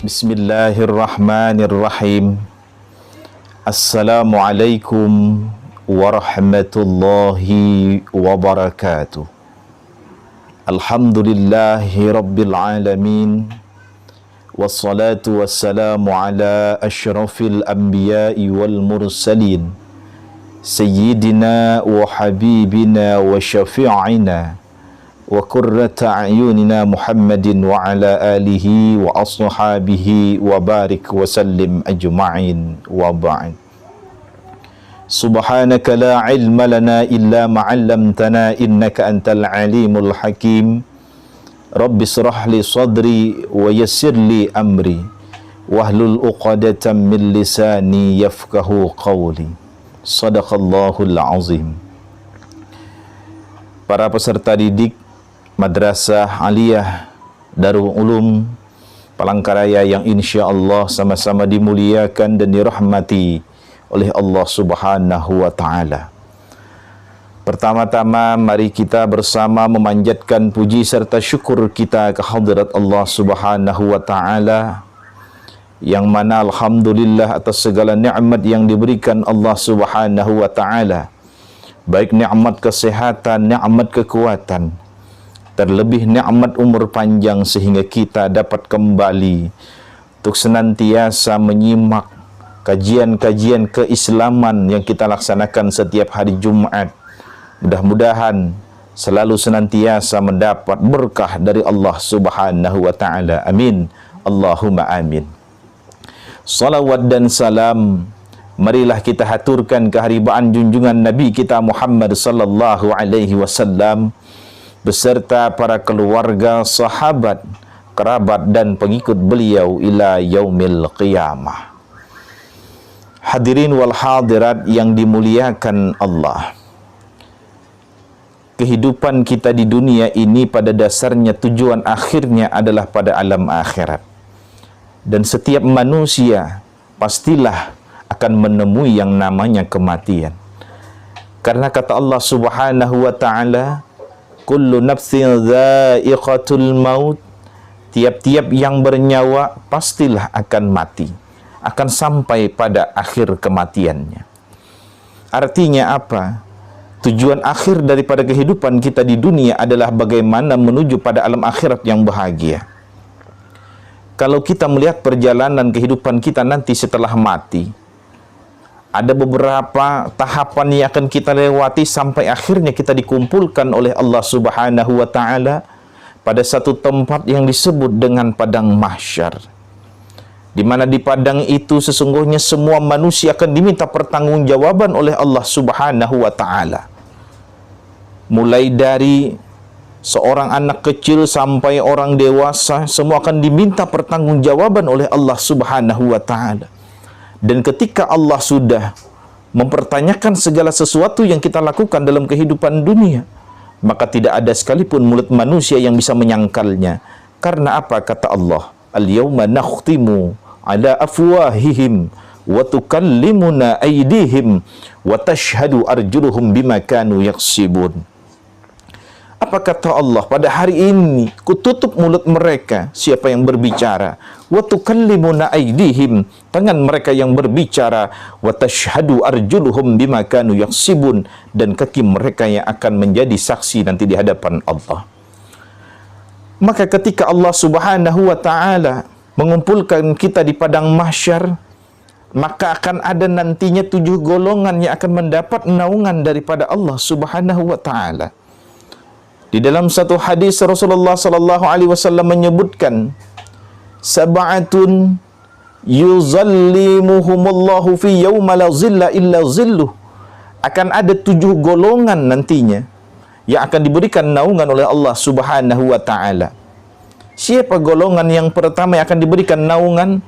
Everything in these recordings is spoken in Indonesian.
Bismillahirrahmanirrahim. Assalamualaikum warahmatullahi wabarakatuh. Alhamdulillahi rabbil alamin. Wassalatu wassalamu ala asyrafil anbiya'i wal mursalin, Sayyidina wa habibina wa syafi'ina wa qurrata a'yunina Muhammadin wa ala alihi wa ashabihi wa barik wa sallim ajma'in wa ba'd. Subhanaka la ilma lana illa ma'allamtana innaka antal alimul hakim. Rabbi srah li sadri wa yassir li amri wahlul uqadatan min lisani yafqahu qawli. Sadaqallahul azim. Para peserta didik Madrasah Aliyah Darul Ulum Palangkaraya yang insya Allah sama-sama dimuliakan dan dirahmati oleh Allah Subhanahu wa Ta'ala. Pertama-tama mari kita bersama memanjatkan puji serta syukur kita ke hadirat Allah Subhanahu wa Ta'ala, yang mana alhamdulillah atas segala nikmat yang diberikan Allah Subhanahu wa Ta'ala, baik nikmat kesehatan, nikmat kekuatan, terlebih nikmat umur panjang, sehingga kita dapat kembali untuk senantiasa menyimak kajian-kajian keislaman yang kita laksanakan setiap hari Jumat. Mudah-mudahan selalu senantiasa mendapat berkah dari Allah Subhanahu wa Ta'ala. Amin. Allahumma amin. Salawat dan salam marilah kita haturkan keharibaan junjungan Nabi kita Muhammad sallallahu alaihi wasallam beserta para keluarga, sahabat, kerabat dan pengikut beliau ila yaumil qiyamah. Hadirin wal hadirat yang dimuliakan Allah. Kehidupan kita di dunia ini pada dasarnya tujuan akhirnya adalah pada alam akhirat. Dan setiap manusia pastilah akan menemui yang namanya kematian. Karena kata Allah Subhanahu wa Ta'ala, kullu nafsin dha'iqatul maut, tiap-tiap yang bernyawa pastilah akan mati, akan sampai pada akhir kematiannya. Artinya apa? Tujuan akhir daripada kehidupan kita di dunia adalah bagaimana menuju pada alam akhirat yang bahagia. Kalau kita melihat perjalanan kehidupan kita nanti setelah mati, ada beberapa tahapan yang akan kita lewati sampai akhirnya kita dikumpulkan oleh Allah Subhanahu wa Ta'ala pada satu tempat yang disebut dengan padang mahsyar, di mana di padang itu sesungguhnya semua manusia akan diminta pertanggungjawaban oleh Allah Subhanahu wa Ta'ala. Mulai dari seorang anak kecil sampai orang dewasa, semua akan diminta pertanggungjawaban oleh Allah Subhanahu wa Ta'ala. Dan ketika Allah sudah mempertanyakan segala sesuatu yang kita lakukan dalam kehidupan dunia, maka tidak ada sekalipun mulut manusia yang bisa menyangkalnya. Karena apa? Kata Allah, al-yawma nakhtimu ala afwahihim wa tukallimuna aydihim wa tashhadu arjuluhum bima kanu yaksibun. Apa kata Allah? Pada hari ini kututup mulut mereka, siapa yang berbicara, wa tukallimuna aydihim, tangan mereka yang berbicara, wa tashhadu arjuluhum bima kanu yaksibun, dan kaki mereka yang akan menjadi saksi nanti di hadapan Allah. Maka ketika Allah Subhanahu wa Ta'ala mengumpulkan kita di padang mahsyar, maka akan ada nantinya 7 golongan yang akan mendapat naungan daripada Allah Subhanahu wa Ta'ala. Di dalam satu hadis Rasulullah sallallahu alaihi wasallam menyebutkan, sab'atun yuzallimuhumullahu fi yauma la zilla illa zilluh. Akan ada 7 golongan nantinya yang akan diberikan naungan oleh Allah Subhanahu wa Ta'ala. Siapa golongan yang pertama yang akan diberikan naungan?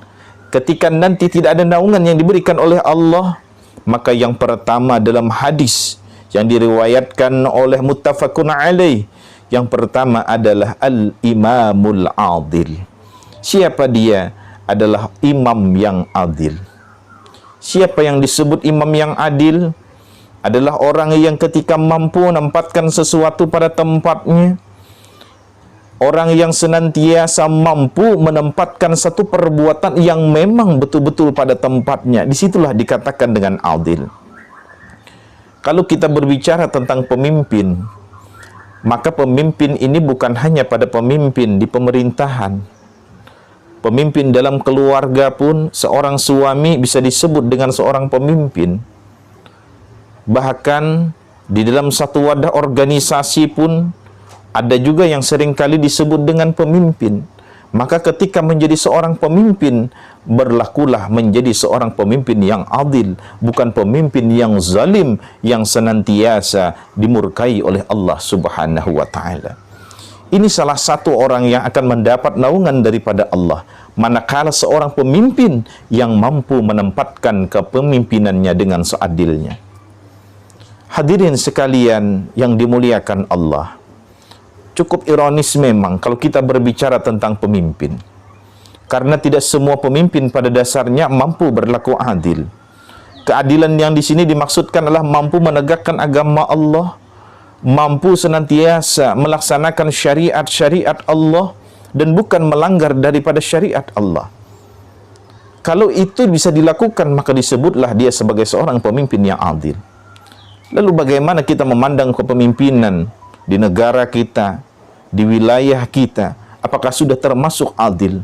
Ketika nanti tidak ada naungan yang diberikan oleh Allah, maka yang pertama dalam hadis yang diriwayatkan oleh muttafaqun alaih, yang pertama adalah al-imamul adil. Siapa dia? Adalah imam yang adil. Siapa yang disebut imam yang adil? Adalah orang yang ketika mampu menempatkan sesuatu pada tempatnya, Orang yang senantiasa mampu menempatkan satu perbuatan yang memang betul-betul pada tempatnya. Disitulah dikatakan dengan adil. Kalau kita berbicara tentang pemimpin, maka pemimpin ini bukan hanya pada pemimpin di pemerintahan. Pemimpin dalam keluarga pun, seorang suami bisa disebut dengan seorang pemimpin. Bahkan di dalam satu wadah organisasi pun ada juga yang seringkali disebut dengan pemimpin. Maka ketika menjadi seorang pemimpin, berlakulah menjadi seorang pemimpin yang adil, bukan pemimpin yang zalim, yang senantiasa dimurkai oleh Allah Subhanahu wa ta'ala. Ini salah satu orang yang akan mendapat naungan daripada Allah, manakala seorang pemimpin yang mampu menempatkan kepemimpinannya dengan seadilnya. Hadirin sekalian yang dimuliakan Allah, cukup ironis memang kalau kita berbicara tentang pemimpin. Karena tidak semua pemimpin pada dasarnya mampu berlaku adil. Keadilan yang di sini dimaksudkan adalah mampu menegakkan agama Allah, mampu senantiasa melaksanakan syariat-syariat Allah, dan bukan melanggar daripada syariat Allah. Kalau itu bisa dilakukan, maka disebutlah dia sebagai seorang pemimpin yang adil. Lalu bagaimana kita memandang kepemimpinan di negara kita, di wilayah kita, apakah sudah termasuk adil?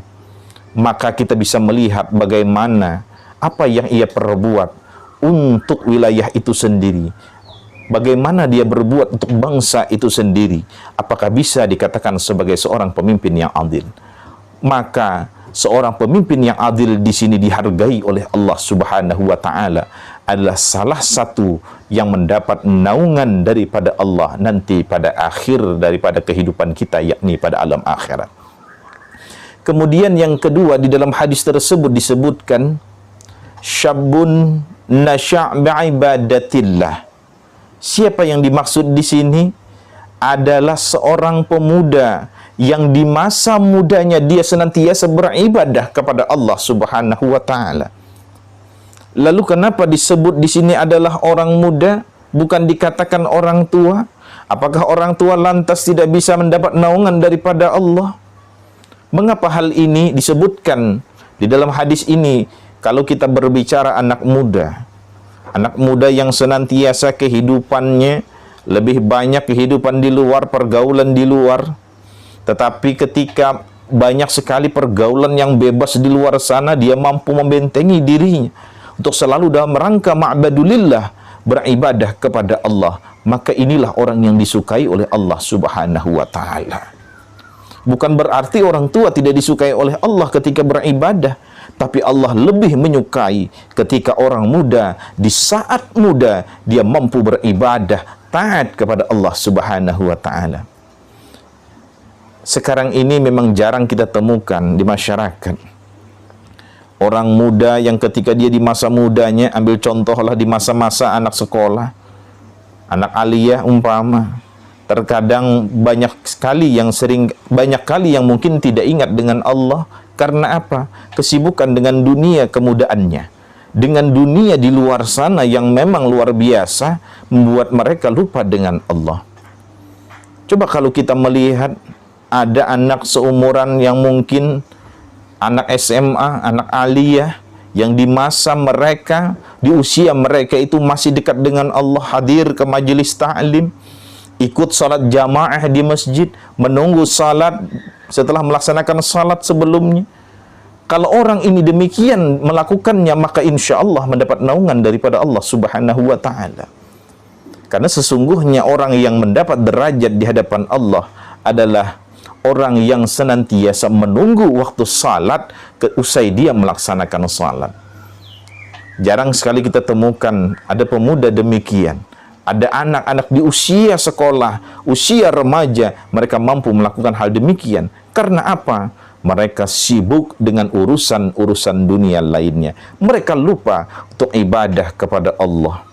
Maka kita bisa melihat bagaimana apa yang ia perbuat untuk wilayah itu sendiri, bagaimana dia berbuat untuk bangsa itu sendiri. Apakah bisa dikatakan sebagai seorang pemimpin yang adil? Maka seorang pemimpin yang adil di sini dihargai oleh Allah Subhanahu wa ta'ala, adalah salah satu yang mendapat naungan daripada Allah nanti pada akhir daripada kehidupan kita, yakni pada alam akhirat. Kemudian yang kedua, di dalam hadis tersebut disebutkan syabun nasya' bi'ibadatillah. Siapa yang dimaksud di sini adalah seorang pemuda yang di masa mudanya dia senantiasa beribadah kepada Allah Subhanahu wa ta'ala. Lalu kenapa disebut di sini adalah orang muda, bukan dikatakan orang tua? Apakah orang tua lantas tidak bisa mendapat naungan daripada Allah? Mengapa hal ini disebutkan di dalam hadis ini? Kalau kita berbicara anak muda yang senantiasa kehidupannya lebih banyak kehidupan di luar, pergaulan di luar, tetapi ketika banyak sekali pergaulan yang bebas di luar sana, dia mampu membentengi dirinya untuk selalu dalam rangka ma'badulillah, beribadah kepada Allah. Maka inilah orang yang disukai oleh Allah Subhanahu wa ta'ala. Bukan berarti orang tua tidak disukai oleh Allah ketika beribadah, tapi Allah lebih menyukai ketika orang muda di saat muda dia mampu beribadah, taat kepada Allah Subhanahu wa ta'ala. Sekarang ini memang jarang kita temukan di masyarakat orang muda yang ketika dia di masa mudanya, ambil contohlah di masa-masa anak sekolah, anak aliyah umpama, terkadang banyak kali yang mungkin tidak ingat dengan Allah. Karena apa? Kesibukan dengan dunia kemudaannya, dengan dunia di luar sana yang memang luar biasa, membuat mereka lupa dengan Allah. Coba kalau kita melihat ada anak seumuran yang mungkin anak SMA, anak aliyah, yang di masa mereka, di usia mereka itu masih dekat dengan Allah, hadir ke majelis ta'lim, ikut salat jamaah di masjid, menunggu salat setelah melaksanakan salat sebelumnya. Kalau orang ini demikian melakukannya, maka insya Allah mendapat naungan daripada Allah Subhanahu wa ta'ala. Karena sesungguhnya orang yang mendapat derajat di hadapan Allah adalah orang yang senantiasa menunggu waktu salat usai dia melaksanakan salat. Jarang sekali kita temukan ada pemuda demikian. Ada anak-anak di usia sekolah, usia remaja, mereka mampu melakukan hal demikian. Karena apa? Mereka sibuk dengan urusan-urusan dunia lainnya. Mereka lupa untuk ibadah kepada Allah.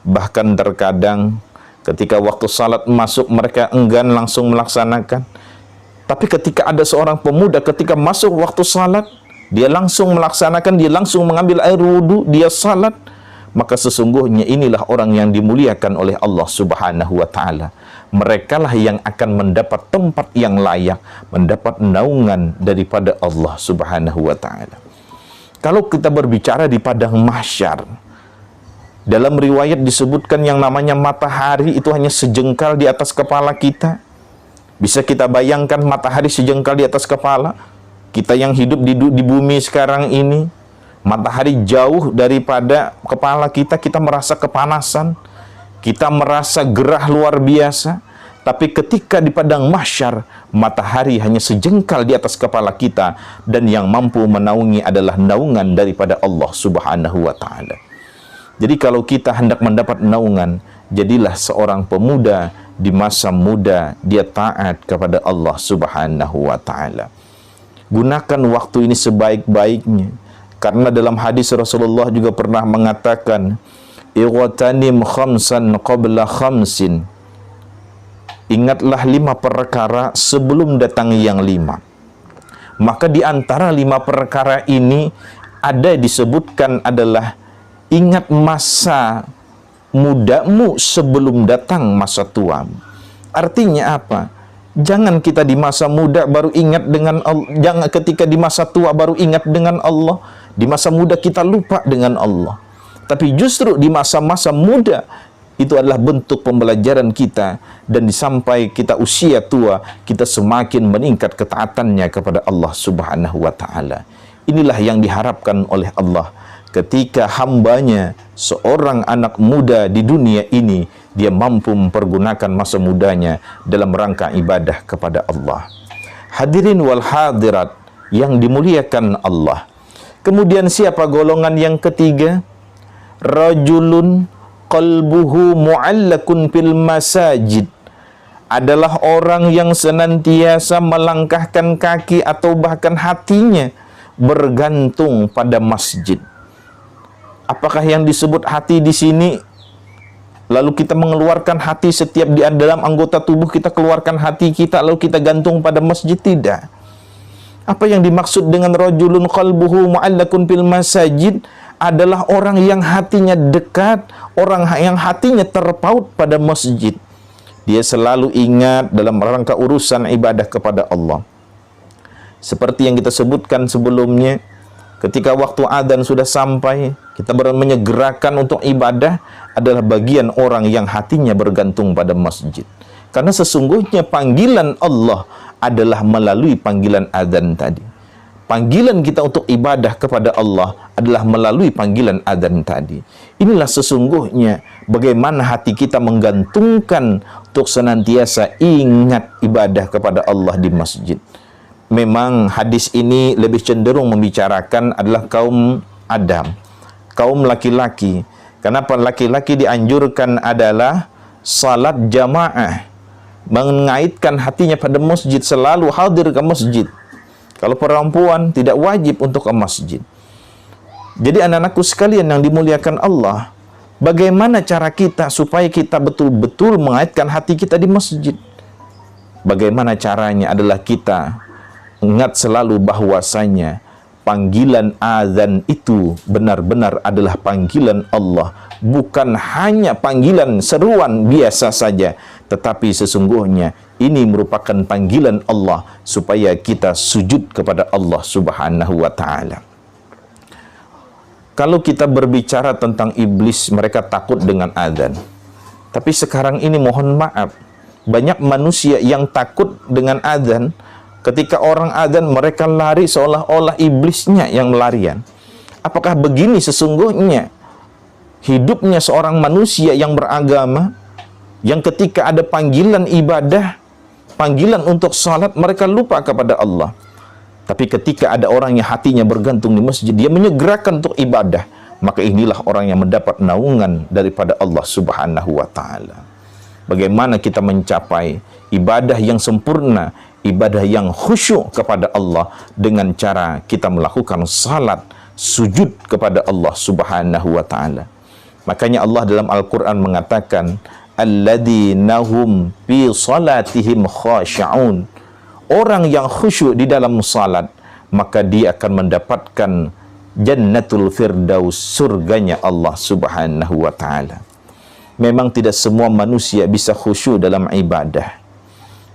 Bahkan terkadang ketika waktu salat masuk, mereka enggan langsung melaksanakan. Tapi ketika ada seorang pemuda ketika masuk waktu salat, dia langsung melaksanakan, dia langsung mengambil air wudhu, dia salat. maka sesungguhnya inilah orang yang dimuliakan oleh Allah Subhanahu wa taala. Merekalah yang akan mendapat tempat yang layak, mendapat naungan daripada Allah Subhanahu wa taala. Kalau kita berbicara di padang mahsyar, dalam riwayat disebutkan yang namanya matahari itu hanya sejengkal di atas kepala kita. Bisa kita bayangkan matahari sejengkal di atas kepala? Kita yang hidup di bumi sekarang ini, matahari jauh daripada kepala kita, kita merasa kepanasan, kita merasa gerah luar biasa. Tapi ketika di padang mahsyar, matahari hanya sejengkal di atas kepala kita, dan yang mampu menaungi adalah naungan daripada Allah Subhanahu wa taala. Jadi kalau kita hendak mendapat naungan, jadilah seorang pemuda di masa muda, dia taat kepada Allah Subhanahu wa taala. Gunakan waktu ini sebaik-baiknya, karena dalam hadis Rasulullah juga pernah mengatakan, "Ightanim khamsan qabla khamsin." Ingatlah 5 perkara sebelum datang yang 5. Maka di antara 5 perkara ini ada disebutkan adalah ingat masa mudamu sebelum datang masa tuamu. Artinya apa? Jangan kita di masa muda baru ingat dengan Allah, jangan ketika di masa tua baru ingat dengan Allah. Di masa muda kita lupa dengan Allah. Tapi justru di masa-masa muda itu adalah bentuk pembelajaran kita, dan sampai kita usia tua, kita semakin meningkat ketaatannya kepada Allah Subhanahu wa taala. Inilah yang diharapkan oleh Allah ketika hambanya, seorang anak muda di dunia ini, dia mampu mempergunakan masa mudanya dalam rangka ibadah kepada Allah. Hadirin wal hadirat yang dimuliakan Allah. Kemudian siapa golongan yang ketiga? Rajulun qalbuhu mu'allakun fil masajid, adalah orang yang senantiasa melangkahkan kaki atau bahkan hatinya bergantung pada masjid. Apakah yang disebut hati di sini lalu kita mengeluarkan hati setiap di dalam anggota tubuh kita, keluarkan hati kita lalu kita gantung pada masjid? Tidak. Apa yang dimaksud dengan rajulun qalbuhu mu'allakun fil masajid adalah orang yang hatinya dekat, orang yang hatinya terpaut pada masjid. Dia selalu ingat dalam rangka urusan ibadah kepada Allah. Seperti yang kita sebutkan sebelumnya, ketika waktu adzan sudah sampai, kita menyegerakan untuk ibadah adalah bagian orang yang hatinya bergantung pada masjid. Karena sesungguhnya panggilan Allah adalah melalui panggilan adzan tadi. Panggilan kita untuk ibadah kepada Allah adalah melalui panggilan adzan tadi. Inilah sesungguhnya bagaimana hati kita menggantungkan untuk senantiasa ingat ibadah kepada Allah di masjid. Memang hadis ini lebih cenderung membicarakan adalah kaum Adam, kaum laki-laki. Kenapa laki-laki dianjurkan adalah salat jamaah, mengaitkan hatinya pada masjid, selalu hadir ke masjid. Kalau perempuan tidak wajib untuk ke masjid. Jadi anak-anakku sekalian yang dimuliakan Allah, bagaimana cara kita supaya kita betul-betul mengaitkan hati kita di masjid? Bagaimana caranya adalah kita ingat selalu bahwasanya panggilan azan itu benar-benar adalah panggilan Allah, bukan hanya panggilan seruan biasa saja, tetapi sesungguhnya ini merupakan panggilan Allah supaya kita sujud kepada Allah Subhanahu wa taala. Kalau kita berbicara tentang iblis, mereka takut dengan azan. Tapi sekarang ini mohon maaf, banyak manusia yang takut dengan azan. Ketika orang azan mereka lari seolah-olah iblisnya yang melarian. Apakah begini sesungguhnya hidupnya seorang manusia yang beragama, yang ketika ada panggilan ibadah, panggilan untuk salat, mereka lupa kepada Allah. Tapi ketika ada orang yang hatinya bergantung di masjid, dia menyegerakan untuk ibadah, maka inilah orang yang mendapat naungan daripada Allah Subhanahu wa taala. Bagaimana kita mencapai ibadah yang sempurna, ibadah yang khusyuk kepada Allah dengan cara kita melakukan salat, sujud kepada Allah Subhanahu wa taala. Makanya Allah dalam Al-Qur'an mengatakan, alladzina hum fi salatihim khashi'un. Orang yang khusyuk di dalam salat, maka dia akan mendapatkan Jannatul Firdaus, surganya Allah Subhanahu wa ta'ala. Memang tidak semua manusia bisa khusyuk dalam ibadah.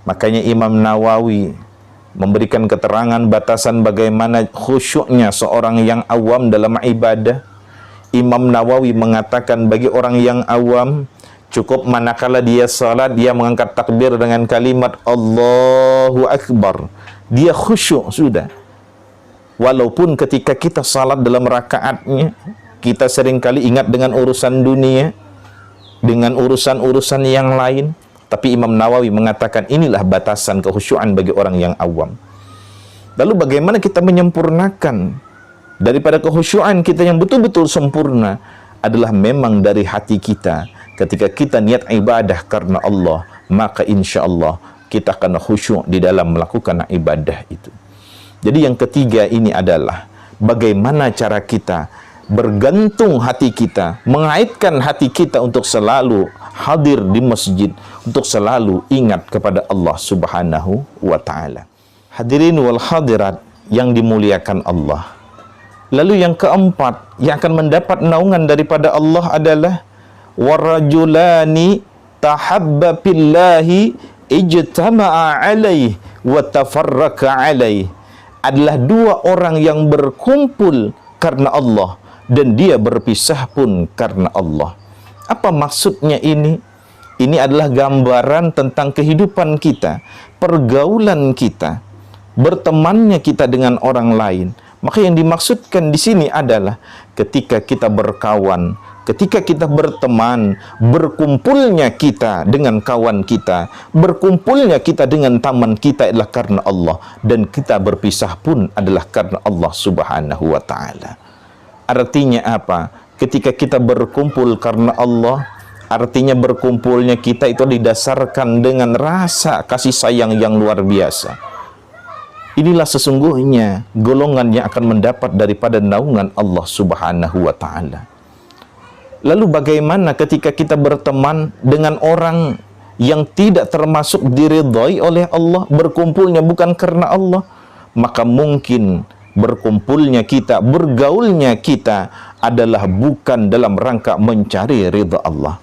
Makanya Imam Nawawi memberikan keterangan batasan bagaimana khusyuknya seorang yang awam dalam ibadah. Imam Nawawi mengatakan bagi orang yang awam, cukup manakala dia salat, dia mengangkat takbir dengan kalimat Allahu Akbar, dia khusyuk sudah. Walaupun ketika kita salat dalam rakaatnya, kita seringkali ingat dengan urusan dunia, dengan urusan-urusan yang lain. Tapi Imam Nawawi mengatakan inilah batasan kekhusyuan bagi orang yang awam. Lalu bagaimana kita menyempurnakan daripada kekhusyuan kita yang betul-betul sempurna? Adalah memang dari hati kita. Ketika kita niat ibadah karena Allah, maka insya Allah kita akan khusyuk di dalam melakukan ibadah itu. Jadi yang ketiga ini adalah bagaimana cara kita bergantung hati kita, mengaitkan hati kita untuk selalu hadir di masjid, untuk selalu ingat kepada Allah Subhanahu wa ta'ala. Hadirin wal hadirat yang dimuliakan Allah. Lalu yang keempat yang akan mendapat naungan daripada Allah adalah warajulani tahabba fillahi ijtama'a alaih wa tafarraka alaih. Adalah dua orang yang berkumpul karena Allah dan dia berpisah pun karena Allah. Apa maksudnya ini? Ini adalah gambaran tentang kehidupan kita, pergaulan kita, bertemannya kita dengan orang lain. Maka yang dimaksudkan di sini adalah ketika kita berkawan, ketika kita berteman, berkumpulnya kita dengan kawan kita, berkumpulnya kita dengan teman kita adalah karena Allah, dan kita berpisah pun adalah karena Allah Subhanahu wa ta'ala. Artinya apa? Ketika kita berkumpul karena Allah, artinya berkumpulnya kita itu didasarkan dengan rasa kasih sayang yang luar biasa. Inilah sesungguhnya golongan yang akan mendapat daripada naungan Allah Subhanahu wa ta'ala. Lalu bagaimana ketika kita berteman dengan orang yang tidak termasuk diridhai oleh Allah, berkumpulnya bukan karena Allah? Maka mungkin berkumpulnya kita, bergaulnya kita adalah bukan dalam rangka mencari ridha Allah.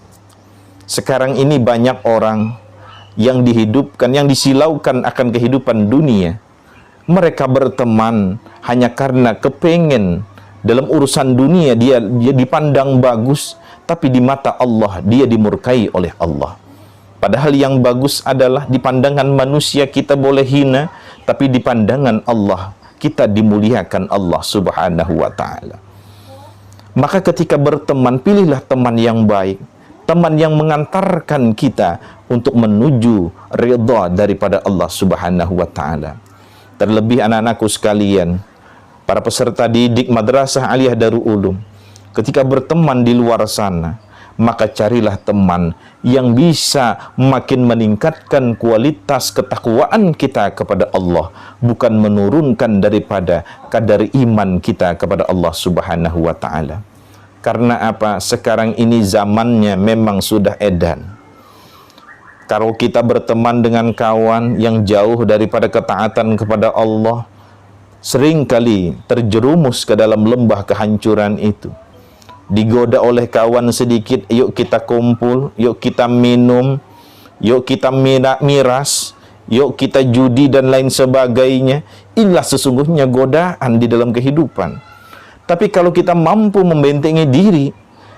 Sekarang ini banyak orang yang dihidupkan, yang disilaukan akan kehidupan dunia. Mereka berteman hanya karena kepengen dalam urusan dunia dia dipandang bagus, tapi di mata Allah dia dimurkai oleh Allah. Padahal yang bagus adalah di pandangan manusia kita boleh hina, tapi di pandangan Allah kita dimuliakan Allah Subhanahu wa ta'ala. Maka ketika berteman, pilihlah teman yang baik, teman yang mengantarkan kita untuk menuju ridha daripada Allah Subhanahu wa ta'ala. Terlebih anak-anakku sekalian, para peserta didik Madrasah Aliyah Darul Ulum, ketika berteman di luar sana, maka carilah teman yang bisa makin meningkatkan kualitas ketakwaan kita kepada Allah, bukan menurunkan daripada kadar iman kita kepada Allah Subhanahu wa ta'ala. Karena apa? Sekarang ini zamannya memang sudah edan. Kalau kita berteman dengan kawan yang jauh daripada ketaatan kepada Allah, seringkali terjerumus ke dalam lembah kehancuran itu. Digoda oleh kawan sedikit, yuk kita kumpul, yuk kita minum, yuk kita miras, yuk kita judi dan lain sebagainya. Inilah sesungguhnya godaan di dalam kehidupan. Tapi kalau kita mampu membentengi diri,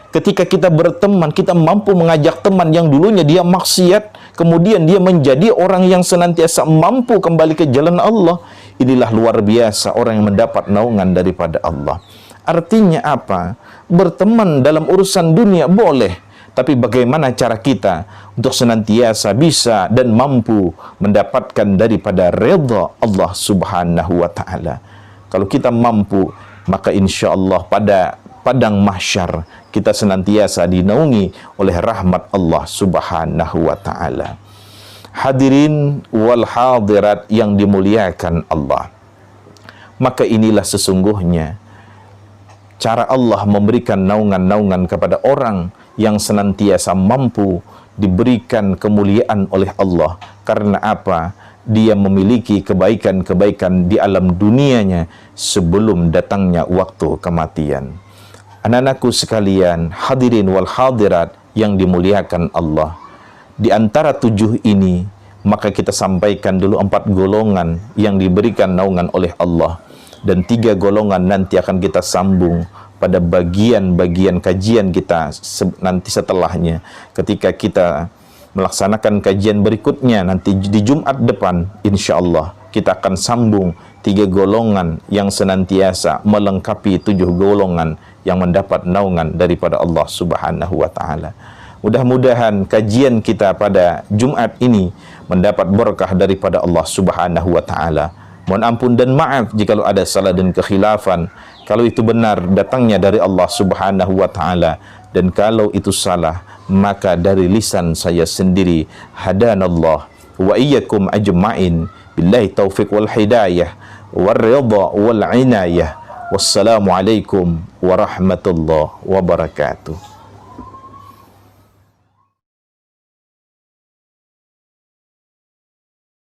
ketika kita berteman, kita mampu mengajak teman yang dulunya dia maksiat, kemudian dia menjadi orang yang senantiasa mampu kembali ke jalan Allah. Inilah luar biasa orang yang mendapat naungan daripada Allah. Artinya apa? Berteman dalam urusan dunia boleh, tapi bagaimana cara kita untuk senantiasa bisa dan mampu mendapatkan daripada redha Allah Subhanahu wa ta'ala. Kalau kita mampu, maka insya Allah pada padang mahsyar kita senantiasa dinaungi oleh rahmat Allah Subhanahu wa ta'ala. Hadirin wal hadirat yang dimuliakan Allah, maka inilah sesungguhnya cara Allah memberikan naungan-naungan kepada orang yang senantiasa mampu diberikan kemuliaan oleh Allah. Karena apa? dia memiliki kebaikan-kebaikan di alam dunianya sebelum datangnya waktu kematian. Anak-anakku sekalian, hadirin wal hadirat yang dimuliakan Allah, di antara 7 ini maka kita sampaikan dulu 4 golongan yang diberikan naungan oleh Allah, dan 3 golongan nanti akan kita sambung pada bagian-bagian kajian kita nanti setelahnya, ketika kita melaksanakan kajian berikutnya nanti di Jumat depan, insya Allah kita akan sambung 3 golongan yang senantiasa melengkapi 7 golongan yang mendapat naungan daripada Allah Subhanahu wa Ta'ala. Mudah-mudahan kajian kita pada Jumat ini mendapat berkah daripada Allah Subhanahu wa Ta'ala. Mohon ampun dan maaf jika ada salah dan kekhilafan. Kalau itu benar datangnya dari Allah Subhanahu wa Ta'ala, dan kalau itu salah maka dari lisan saya sendiri. Hadanallah wa iyyakum ajma'in. Billahi taufiq wal hidayah wal ridha wal inayah. Wassalamualaikum warahmatullahi wabarakatuh.